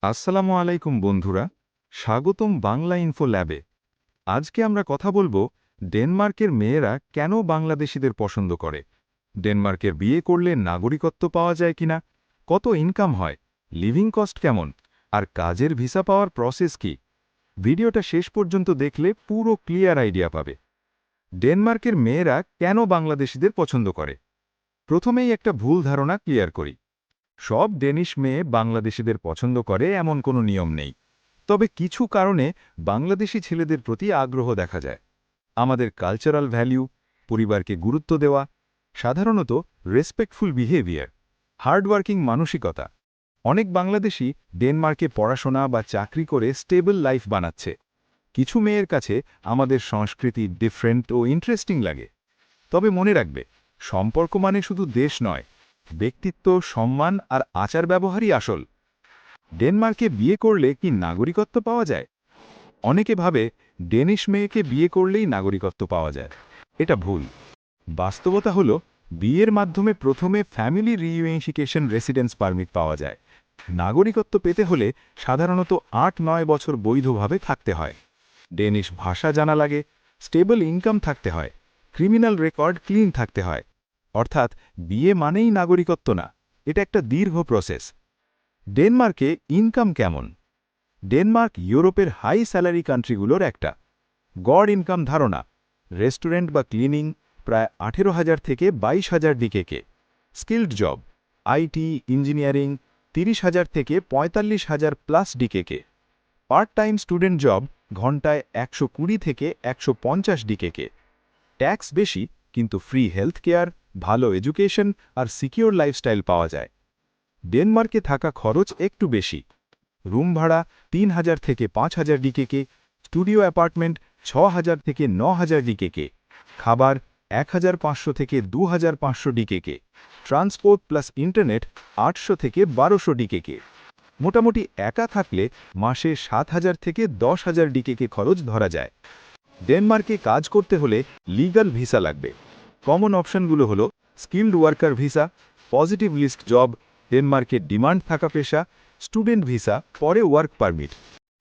আসসালামু আলাইকুম বন্ধুরা, স্বাগতম বাংলা ইনফো ল্যাবে। আজকে আমরা কথা বলবো ডেনমার্কের মেয়েরা কেন বাংলাদেশিদের পছন্দ করে, ডেনমার্কের বিয়ে করলে নাগরিকত্ব পাওয়া যায় কিনা, কত ইনকাম হয়, লিভিং কস্ট কেমন, আর কাজের ভিসা পাওয়ার প্রসেস কি। ভিডিওটা শেষ পর্যন্ত দেখলে পুরো ক্লিয়ার আইডিয়া পাবে। ডেনমার্কের মেয়েরা কেন বাংলাদেশিদের পছন্দ করে। প্রথমেই একটা ভুল ধারণা ক্লিয়ার করি। সব ডেনিশ মেয়ে বাংলাদেশিদের পছন্দ করে এমন কোনো নিয়ম নেই। তবে কিছু কারণে বাংলাদেশি ছেলেদের প্রতি আগ্রহ দেখা যায়। আমাদের কালচারাল ভ্যালু, পরিবারকে গুরুত্ব দেওয়া, সাধারণত রেসপেক্টফুল বিহেভিয়ার, হার্ডওয়ার্কিং মানসিকতা। অনেক বাংলাদেশি ডেনমার্কে পড়াশোনা বা চাকরি করে স্টেবল লাইফ বানাচ্ছে। কিছু মেয়ের কাছে আমাদের সংস্কৃতি ডিফারেন্ট ও ইন্টারেস্টিং লাগে। তবে মনে রাখবে, সম্পর্ক মানে শুধু দেশ নয়, ব্যক্তিত্ব, সম্মান আর আচার ব্যবহারই আসল। ডেনমার্কে বিয়ে করলে কি নাগরিকত্ব পাওয়া যায়? অনেকে ভাবে ডেনিশ মেয়েকে বিয়ে করলেই নাগরিকত্ব পাওয়া যায়। এটা ভুল। বাস্তবতা হলো, বিয়ের মাধ্যমে প্রথমে ফ্যামিলি রিইউনিফিকেশন রেসিডেন্স পারমিট পাওয়া যায়। নাগরিকত্ব পেতে হলে সাধারণত ৮-৯ বছর বৈধভাবে থাকতে হয়। ডেনিশ ভাষা জানা লাগে, স্টেবল ইনকাম থাকতে হয়, ক্রিমিনাল রেকর্ড ক্লিন থাকতে হয়। অর্থাৎ বিয়ে মানেই নাগরিকত্ব না, এটা একটা দীর্ঘ প্রসেস। ডেনমার্কে ইনকাম কেমন? ডেনমার্ক ইউরোপের হাই স্যালারি কান্ট্রিগুলোর একটা। গড় ইনকাম ধারণা: রেস্টুরেন্ট বা ক্লিনিং প্রায় ১৮,০০০ থেকে ২২,০০০ ডিকেকে। স্কিল্ড জব আইটি, ইঞ্জিনিয়ারিং ৩০,০০০ থেকে ৪৫,০০০ plus ডিকেকে। Part time student job ঘণ্টায় ১২০ থেকে ১৫০ ডিকেকে। ট্যাক্স বেশি, কিন্তু ফ্রি হেলথ কেয়ার, ভালো এডুকেশন আর সিকিউর লাইফস্টাইল পাওয়া যায়। ডেনমার্কে থাকা খরচ একটু বেশি। রুম ভাড়া ৩,০০০ থেকে ৫,০০০ ডিকেকে, স্টুডিও অ্যাপার্টমেন্ট ৬,০০০ থেকে ৯,০০০ ডিকেকে, খাবার ১,৫০০ থেকে ২,৫০০ ডিকেকে, ট্রান্সপোর্ট প্লাস ইন্টারনেট ৮০০ থেকে ১২০০ ডিকেকে। মোটামুটি একা থাকলে মাসে ৭,০০০ থেকে ১০,০০০ ডিকেকে খরচ ধরা যায়। ডেনমার্কে কাজ করতে হলে লিগ্যাল ভিসা লাগবে। কমন অপশনগুলো হলো skilled worker visa, positive list job, ডেনমার্কে ডিমান্ড থাকা পেশা, স্টুডেন্ট ভিসা, পরে ওয়ার্ক পারমিট।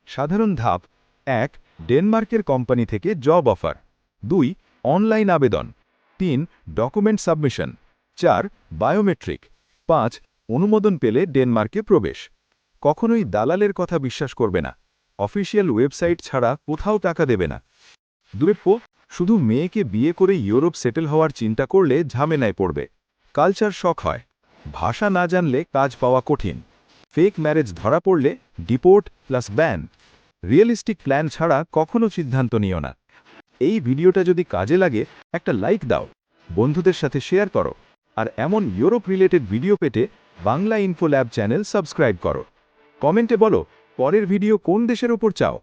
সাধারণ ধাপ: ১. ডেনমার্কের কোম্পানি থেকে জব অফার। ২. অনলাইন আবেদন। ৩. Document submission. ৪. বায়োমেট্রিক। ৫. অনুমোদন পেলে ডেনমার্কে প্রবেশ। কখনোই দালালের কথা বিশ্বাস করবে না। অফিসিয়াল ওয়েবসাইট ছাড়া কোথাও টাকা দেবে না। শুধু মেয়েকে বিয়ে করে ইউরোপ সেটেল হওয়ার চিন্তা করলে ঝামেলায় পড়বে। কালচার শক হয়। ভাষা না জানলে কাজ পাওয়া কঠিন। ফেক ম্যারেজ ধরা পড়লে deport plus ban. Realistic plan ছাড়া কখনো সিদ্ধান্ত নিও না। এই ভিডিওটা যদি কাজে লাগে একটা লাইক দাও, বন্ধুদের সাথে শেয়ার করো, আর এমন ইউরোপ রিলেটেড ভিডিও পেতে Bangla info lab channel subscribe করো। কমেন্টে বলো পরের ভিডিও কোন দেশের উপর চাও।